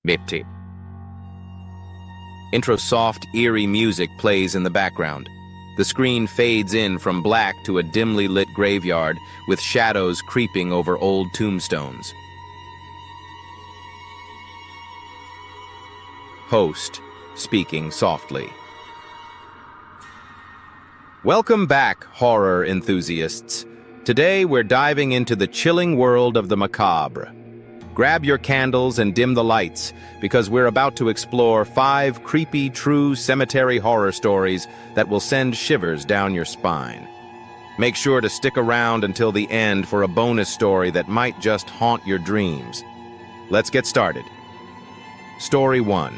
Bipti. Intro soft, eerie music plays in the background. The screen fades in from black to a dimly lit graveyard with shadows creeping over old tombstones. Host, speaking softly. Welcome back, horror enthusiasts. Today we're diving into the chilling world of the macabre. Grab your candles and dim the lights, because we're about to explore 5 creepy, true cemetery horror stories that will send shivers down your spine. Make sure to stick around until the end for a bonus story that might just haunt your dreams. Let's get started. Story 1.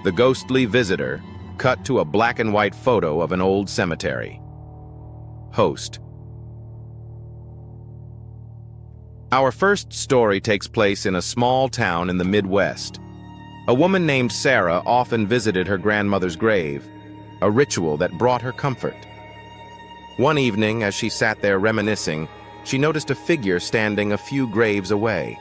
The Ghostly Visitor, cut to a black and white photo of an old cemetery. Host. Our first story takes place in a small town in the Midwest. A woman named Sarah often visited her grandmother's grave, a ritual that brought her comfort. One evening, as she sat there reminiscing, she noticed a figure standing a few graves away.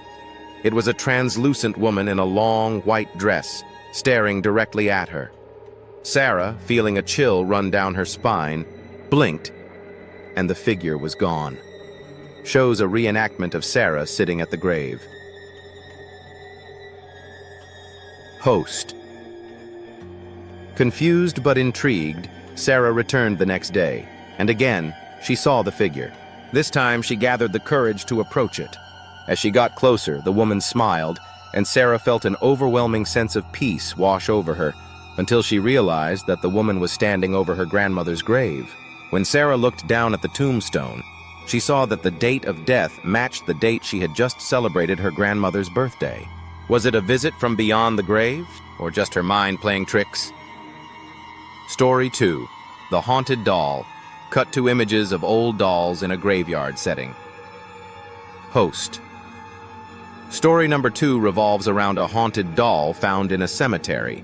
It was a translucent woman in a long, white dress, staring directly at her. Sarah, feeling a chill run down her spine, blinked, and the figure was gone. Shows a reenactment of Sarah sitting at the grave. Host. Confused but intrigued, Sarah returned the next day, and again, she saw the figure. This time, she gathered the courage to approach it. As she got closer, the woman smiled, and Sarah felt an overwhelming sense of peace wash over her, until she realized that the woman was standing over her grandmother's grave. When Sarah looked down at the tombstone, she saw that the date of death matched the date she had just celebrated her grandmother's birthday. Was it a visit from beyond the grave, or just her mind playing tricks? Story 2. The Haunted Doll, cut to images of old dolls in a graveyard setting. Host. Story number 2 revolves around a haunted doll found in a cemetery.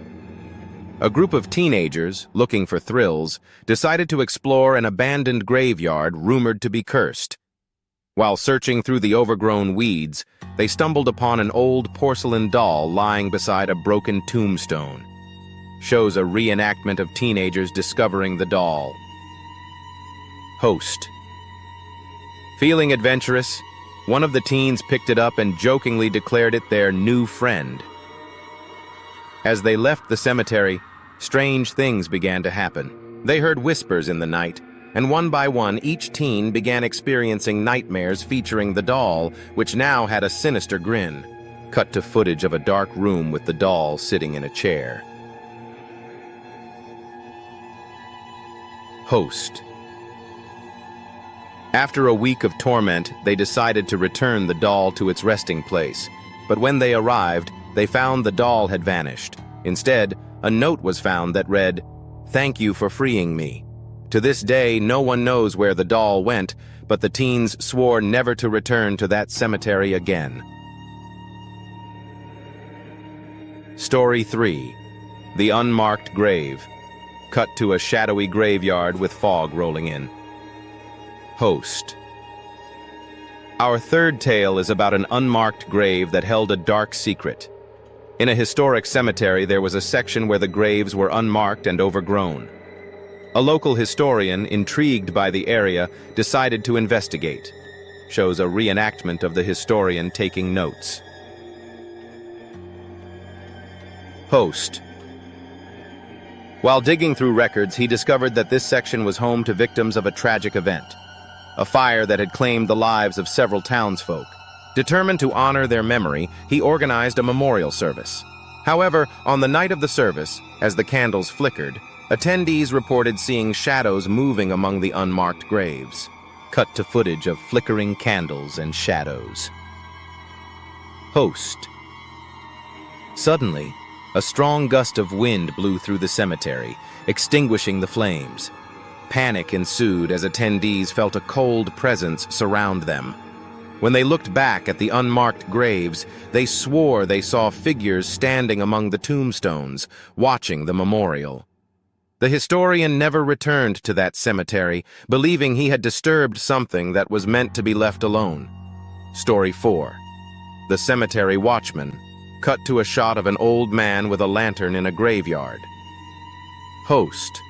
A group of teenagers, looking for thrills, decided to explore an abandoned graveyard rumored to be cursed. While searching through the overgrown weeds, they stumbled upon an old porcelain doll lying beside a broken tombstone. Shows a reenactment of teenagers discovering the doll. Host. Feeling adventurous, one of the teens picked it up and jokingly declared it their new friend. As they left the cemetery, strange things began to happen. They heard whispers in the night, and one by one, each teen began experiencing nightmares featuring the doll, which now had a sinister grin. Cut to footage of a dark room with the doll sitting in a chair. Host. After a week of torment, they decided to return the doll to its resting place. But when they arrived, they found the doll had vanished. Instead, a note was found that read, "Thank you for freeing me." To this day, no one knows where the doll went, but the teens swore never to return to that cemetery again. Story 3. The Unmarked Grave, cut to a shadowy graveyard with fog rolling in. Host. Our third tale is about an unmarked grave that held a dark secret. In a historic cemetery, there was a section where the graves were unmarked and overgrown. A local historian, intrigued by the area, decided to investigate. Shows a reenactment of the historian taking notes. Host. While digging through records, he discovered that this section was home to victims of a tragic event. A fire that had claimed the lives of several townsfolk. Determined to honor their memory, he organized a memorial service. However, on the night of the service, as the candles flickered, attendees reported seeing shadows moving among the unmarked graves. Cut to footage of flickering candles and shadows. Host. Suddenly, a strong gust of wind blew through the cemetery, extinguishing the flames. Panic ensued as attendees felt a cold presence surround them. When they looked back at the unmarked graves, they swore they saw figures standing among the tombstones, watching the memorial. The historian never returned to that cemetery, believing he had disturbed something that was meant to be left alone. Story 4. The Cemetery Watchman, Cut to a shot of an old man with a lantern in a graveyard. Host.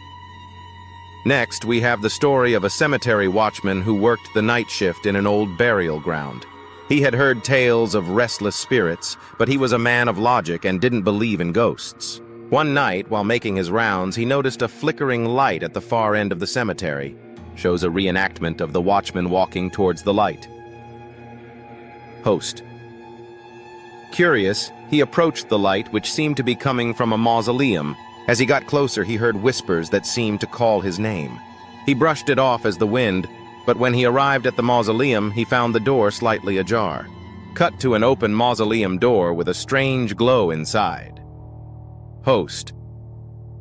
Next, we have the story of a cemetery watchman who worked the night shift in an old burial ground. He had heard tales of restless spirits, but he was a man of logic and didn't believe in ghosts. One night, while making his rounds, he noticed a flickering light at the far end of the cemetery. Shows a reenactment of the watchman walking towards the light. Host. Curious, he approached the light, which seemed to be coming from a mausoleum. As he got closer, he heard whispers that seemed to call his name. He brushed it off as the wind, but when he arrived at the mausoleum, he found the door slightly ajar. Cut to an open mausoleum door with a strange glow inside. Host.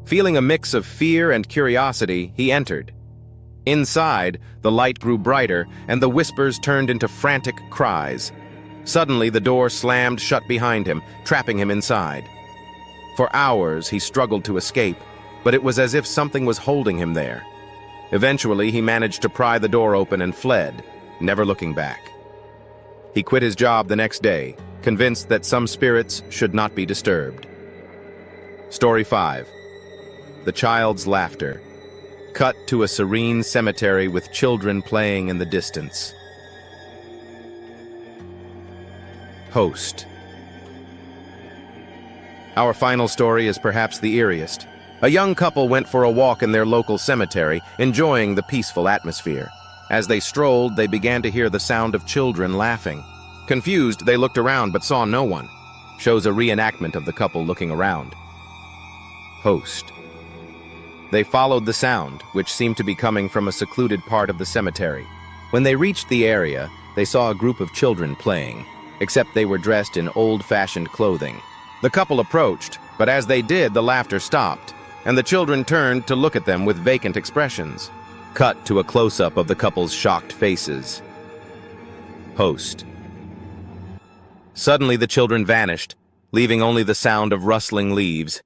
Feeling a mix of fear and curiosity, he entered. Inside, the light grew brighter, and the whispers turned into frantic cries. Suddenly, the door slammed shut behind him, trapping him inside. For hours, he struggled to escape, but it was as if something was holding him there. Eventually, he managed to pry the door open and fled, never looking back. He quit his job the next day, convinced that some spirits should not be disturbed. Story 5. The Child's Laughter. Cut to a serene cemetery with children playing in the distance. Host. Our final story is perhaps the eeriest. A young couple went for a walk in their local cemetery, enjoying the peaceful atmosphere. As they strolled, they began to hear the sound of children laughing. Confused, they looked around but saw no one. Shows a reenactment of the couple looking around. Host. They followed the sound, which seemed to be coming from a secluded part of the cemetery. When they reached the area, they saw a group of children playing, except they were dressed in old-fashioned clothing. The couple approached, but as they did, the laughter stopped, and the children turned to look at them with vacant expressions. Cut to a close-up of the couple's shocked faces. Host. Suddenly the children vanished, leaving only the sound of rustling leaves.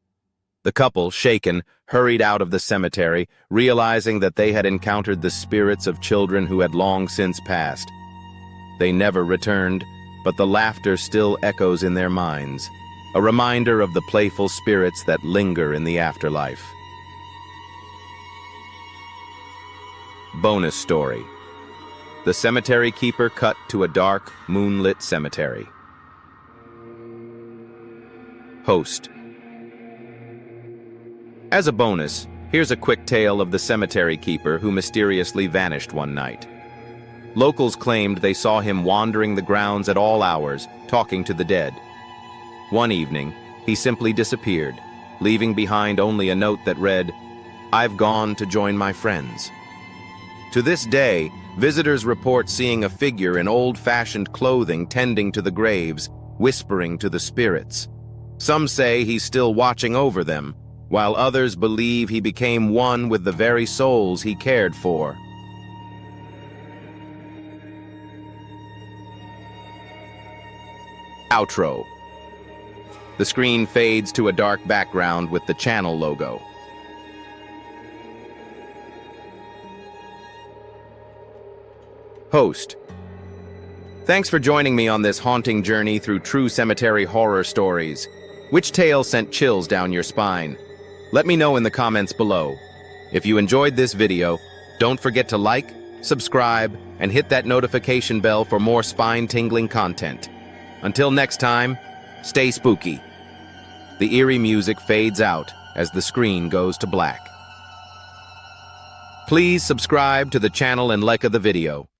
The couple, shaken, hurried out of the cemetery, realizing that they had encountered the spirits of children who had long since passed. They never returned, but the laughter still echoes in their minds, a reminder of the playful spirits that linger in the afterlife. Bonus story. The cemetery keeper cut to a dark, moonlit cemetery. Host. As a bonus, here's a quick tale of the cemetery keeper who mysteriously vanished one night. Locals claimed they saw him wandering the grounds at all hours, talking to the dead. One evening, he simply disappeared, leaving behind only a note that read, "I've gone to join my friends." To this day, visitors report seeing a figure in old-fashioned clothing tending to the graves, whispering to the spirits. Some say he's still watching over them, while others believe he became one with the very souls he cared for. Outro. The screen fades to a dark background with the channel logo. Host. Thanks for joining me on this haunting journey through true cemetery horror stories. Which tale sent chills down your spine? Let me know in the comments below. If you enjoyed this video, don't forget to like, subscribe, and hit that notification bell for more spine-tingling content. Until next time, stay spooky. The eerie music fades out as the screen goes to black. Please subscribe to the channel and like the video.